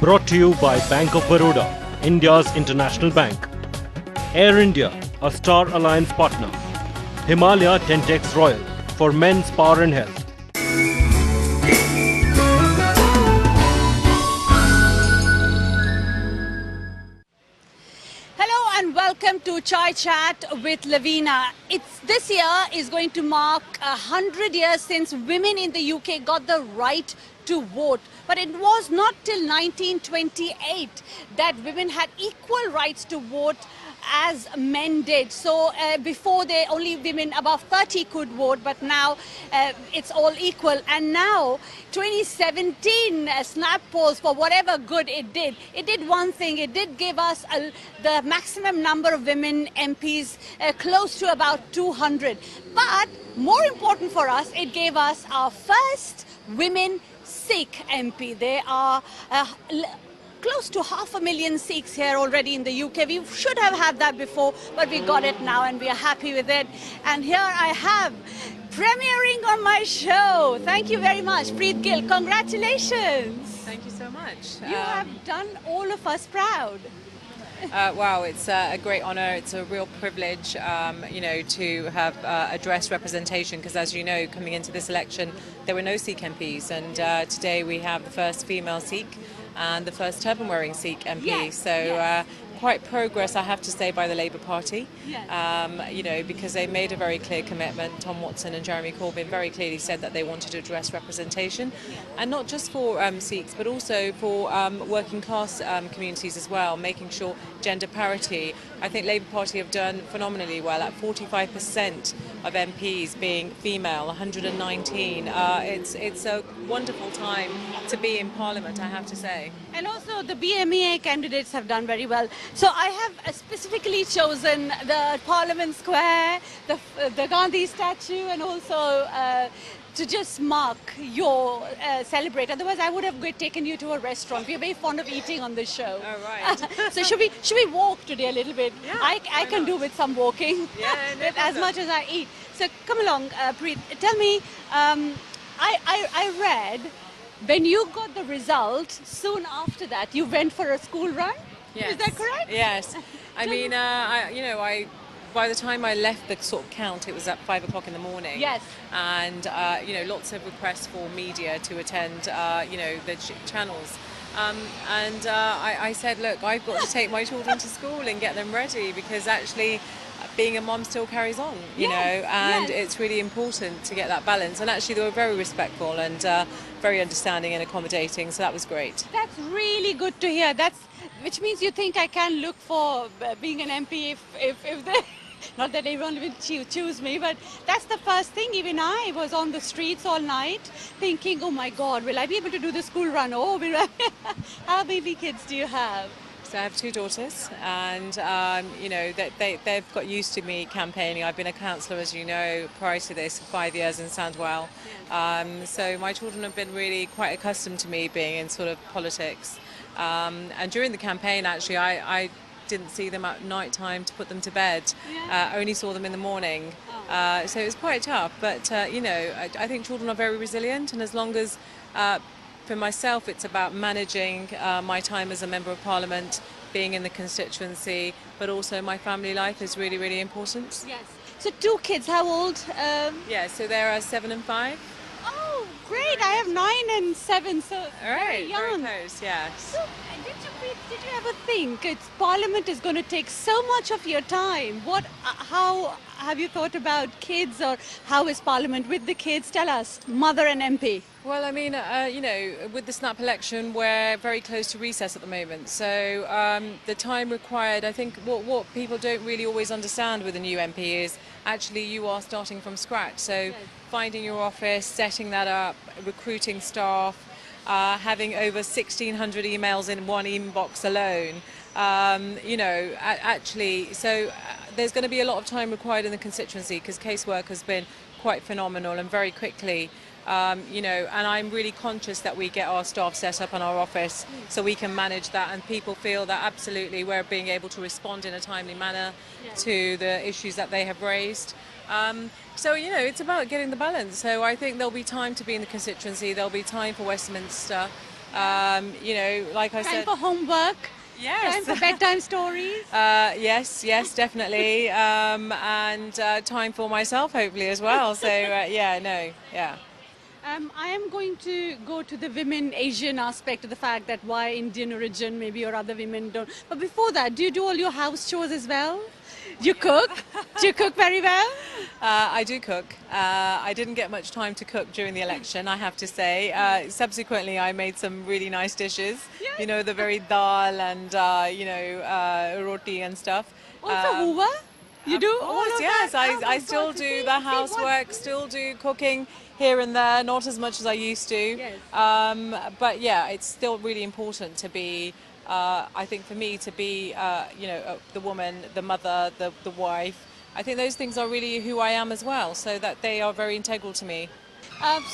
Brought to you by Bank of Baroda, India's international bank. Air India, a Star Alliance partner. Himalaya Tentex Royal for men's power and health. Hello and welcome to Chai Chat with Loveena. This year is going to mark 100 years since women in the UK got the right to vote. But it was not till 1928 that women had equal rights to vote as men did. So before only women above 30 could vote, but now it's all equal. And now 2017 snap polls, for whatever good it did one thing. It did give us the maximum number of women MPs, close to about 200. But more important for us, it gave us our first women Sikh MP. There are close to 500,000 Sikhs here already in the UK. We should have had that before, but we got it now and we are happy with it. And here I have, premiering on my show, thank you very much, Preet Gill. Congratulations. Thank you so much. You have done all of us proud. Wow, it's a great honour. It's a real privilege, to have address representation, because as you know, coming into this election, there were no Sikh MPs, and today we have the first female Sikh and the first turban-wearing Sikh MP. Yes, quite progress, I have to say, by the Labour Party. Yes. Because they made a very clear commitment. Tom Watson and Jeremy Corbyn very clearly said that they wanted to address representation, and not just for Sikhs, but also for working class communities as well, making sure gender parity. I think Labour Party have done phenomenally well at 45% of MPs being female, 119. It's a wonderful time to be in Parliament, I have to say. And also the BMEA candidates have done very well. So I have specifically chosen the Parliament Square, the Gandhi statue, and also to just mark your celebrate. Otherwise, I would have taken you to a restaurant. We're very fond of eating on this show. Oh, right. So should we walk today a little bit? Yeah, I can do with some walking. Yeah, no as much as I eat. So come along, Preet. Tell me, I read when you got the result, soon after that, you went for a school run? Yes. Is that correct? Yes. I mean, by the time I left the sort of count, it was at 5 o'clock in the morning. Yes. And, lots of requests for media to attend, the channels. I said, look, I've got to take my children to school and get them ready, because actually being a mom still carries on, you know, and it's really important to get that balance. And actually they were very respectful and very understanding and accommodating, so that was great. That's really good to hear. Which means you think I can look for being an MP if they... Not that everyone will choose me, but that's the first thing. Even I was on the streets all night thinking, oh my God, will I be able to do the school run? Oh, how many kids do you have? So I have 2 daughters, and they've got used to me campaigning. I've been a councillor, as you know, prior to this, for 5 years in Sandwell. So my children have been really quite accustomed to me being in sort of politics. And during the campaign, actually, I didn't see them at night time to put them to bed. Only saw them in the morning. So it was quite tough. But, I think children are very resilient, and as long as... for myself, it's about managing my time as a Member of Parliament, being in the constituency, but also my family life is really, really important. Yes. So 2 kids, how old? Yeah, so they're 7 and 5. Oh, great. I have 9 and 7, so very young. Very close, yes. So, did you ever think Parliament is going to take so much of your time? How have you thought about kids, or how is Parliament with the kids? Tell us, mother and MP. Well, I mean, with the snap election, we're very close to recess at the moment. So the time required, I think what people don't really always understand with a new MP is actually you are starting from scratch. So finding your office, setting that up, recruiting staff, having over 1,600 emails in one inbox alone. There's going to be a lot of time required in the constituency, because casework has been quite phenomenal and very quickly. And I'm really conscious that we get our staff set up in our office so we can manage that, and people feel that absolutely we're being able to respond in a timely manner to the issues that they have raised. It's about getting the balance. So I think there'll be time to be in the constituency, there'll be time for Westminster, You know, like I Time said, for homework. yes. Time for bedtime stories. Yes, definitely, and time for myself, hopefully as well. So yeah, no, yeah. I am going to go to the women Asian aspect of the fact that why Indian origin maybe or other women don't. But before that, do you do all your house chores as well? Do you cook? Do you cook very well? I do cook. I didn't get much time to cook during the election, I have to say. Subsequently, I made some really nice dishes. Yes. You know, the very dal and roti and stuff. Also Hoover? You do Of all course, of yes. that? Oh my I still God, do see the what? housework, still do cooking here and there, not as much as I used to. Yes. But yeah, it's still really important to be, I think for me, to be, the woman, the mother, the wife. I think those things are really who I am as well, so that they are very integral to me.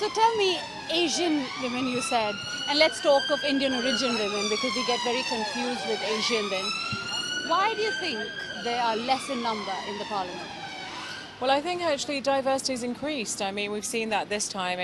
So tell me, Asian women you said, and let's talk of Indian origin women because we get very confused with Asian then. Why do you think they are less in number in the parliament? Well, I think actually diversity has increased. I mean, we've seen that this time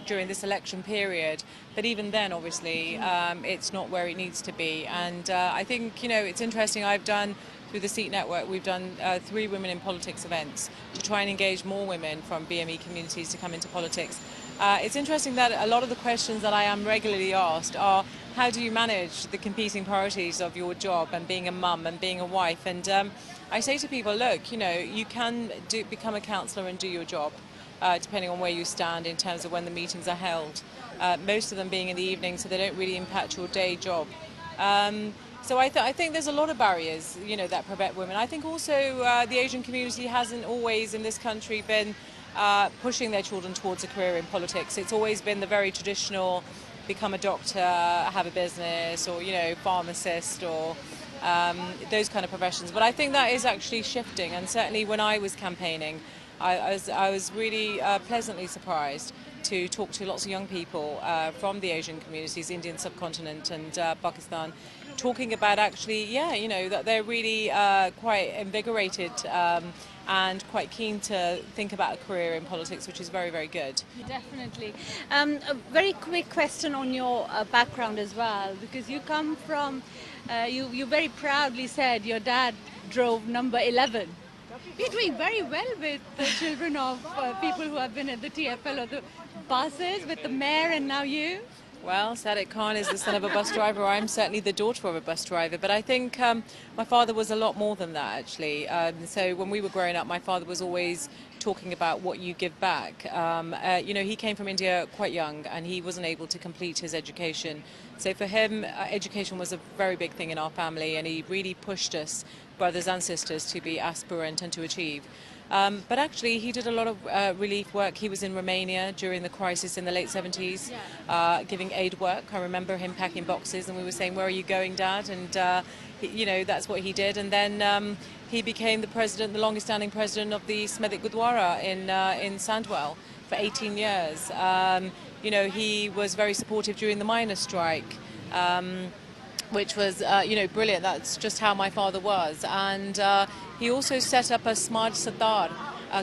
during this election period. But even then, obviously, it's not where it needs to be. And I think it's interesting. I've done through the Sikh network. We've done 3 women in politics events to try and engage more women from BME communities to come into politics. It's interesting that a lot of the questions that I am regularly asked are, how do you manage the competing priorities of your job and being a mum and being a wife? And I say to people, look, you can become a councillor and do your job, depending on where you stand in terms of when the meetings are held. Most of them being in the evening, so they don't really impact your day job. So I think there's a lot of barriers, that prevent women. I think also the Asian community hasn't always in this country been pushing their children towards a career in politics. It's always been the very traditional, become a doctor, have a business, or pharmacist, or those kind of professions. But I think that is actually shifting, and certainly when I was campaigning, I was really pleasantly surprised to talk to lots of young people from the Asian communities, Indian subcontinent and Pakistan, talking about actually, that they're really quite invigorated and quite keen to think about a career in politics, which is very, very good. Definitely. A very quick question on your background as well, because you come from, you very proudly said your dad drove number 11. You're doing very well with the children of people who have been at the TFL or the buses, with the mayor and now you. Well, Sadiq Khan is the son of a bus driver. I'm certainly the daughter of a bus driver. But I think my father was a lot more than that, actually. So when we were growing up, my father was always talking about what you give back. He came from India quite young and he wasn't able to complete his education. So for him, education was a very big thing in our family, and he really pushed us, brothers and sisters, to be aspirant and to achieve. But actually, he did a lot of relief work. He was in Romania during the crisis in the late 70s, giving aid work. I remember him packing boxes, and we were saying, "Where are you going, Dad?" And that's what he did. And then he became the president, the longest-standing president of the Smethwick Gurdwara in Sandwell for 18 years. He was very supportive during the miners' strike. Which was, brilliant. That's just how my father was. And he also set up a Smart Sadar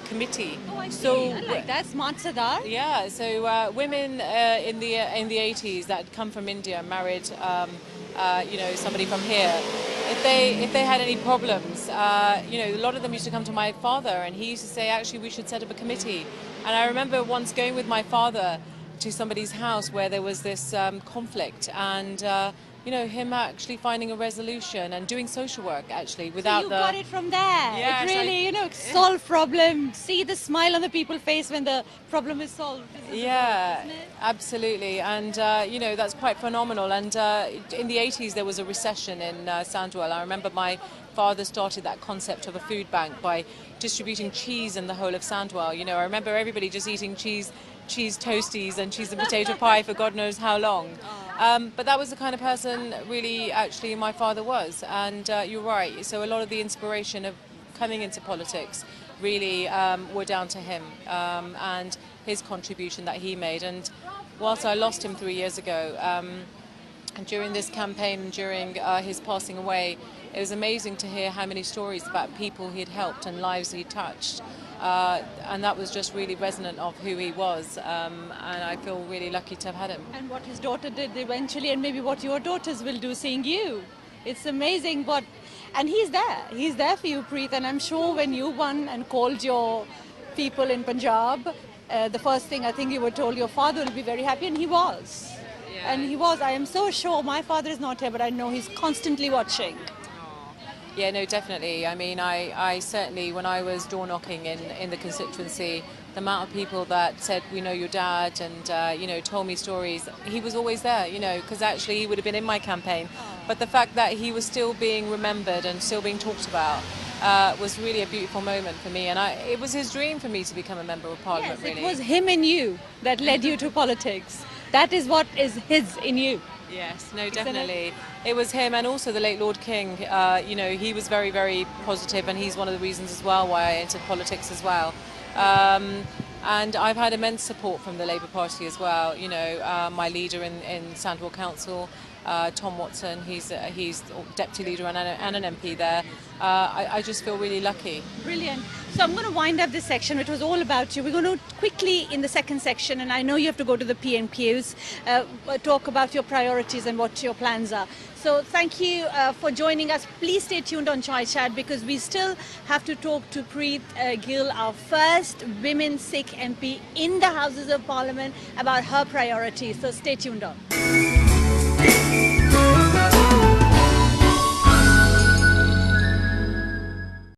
committee. Oh, I see. I like that, Smart Sadar. Yeah, so women in the 80s that come from India, married, somebody from here, if they had any problems, a lot of them used to come to my father, and he used to say, actually, we should set up a committee. And I remember once going with my father to somebody's house where there was this conflict, and him actually finding a resolution and doing social work actually without so you got it from there. Yeah, it really, solve problem, see the smile on the people's face when the problem is solved. Yeah, absolutely. And, that's quite phenomenal. And in the 80s, there was a recession in Sandwell. I remember my father started that concept of a food bank by distributing cheese in the whole of Sandwell. I remember everybody just eating cheese toasties and cheese and potato pie for God knows how long. But that was the kind of person really actually my father was. And you're right, so a lot of the inspiration of coming into politics really were down to him and his contribution that he made. And whilst I lost him 3 years ago, and during this campaign, during his passing away, it was amazing to hear how many stories about people he'd helped and lives he'd touched. and that was just really resonant of who he was, and I feel really lucky to have had him. And what his daughter did eventually, and maybe what your daughters will do seeing you. It's amazing what, and he's there for you, Preet, and I'm sure when you won and called your people in Punjab, the first thing I think you were told your father will be very happy, and he was. Yeah. And he was. I am so sure, my father is not here, but I know he's constantly watching. Yeah, no, definitely. I mean, I certainly, when I was door knocking in the constituency, the amount of people that said, we know your dad, and, you know, told me stories, he was always there, you know, because actually he would have been in my campaign. But the fact that he was still being remembered and still being talked about was really a beautiful moment for me. And it was his dream for me to become a member of parliament, Yes, really. it was him in you that led you to politics. That is what is his in you. Yes, no, definitely. It was him, and also the late Lord King. You know, he was very, very positive, and he's one of the reasons as well why I entered politics as well. And I've had immense support from the Labour Party as well. You know, my leader in Sandwell Council, Tom Watson, he's deputy leader and an MP there. I just feel really lucky. Brilliant. So I'm going to wind up this section, which was all about you. We're going to quickly, in the second section, and I know you have to go to the PNQs, talk about your priorities and what your plans are. So thank you for joining us. Please stay tuned on Chai Chat, because we still have to talk to Preet Gill, our first women Sikh MP in the Houses of Parliament, about her priorities. So stay tuned on.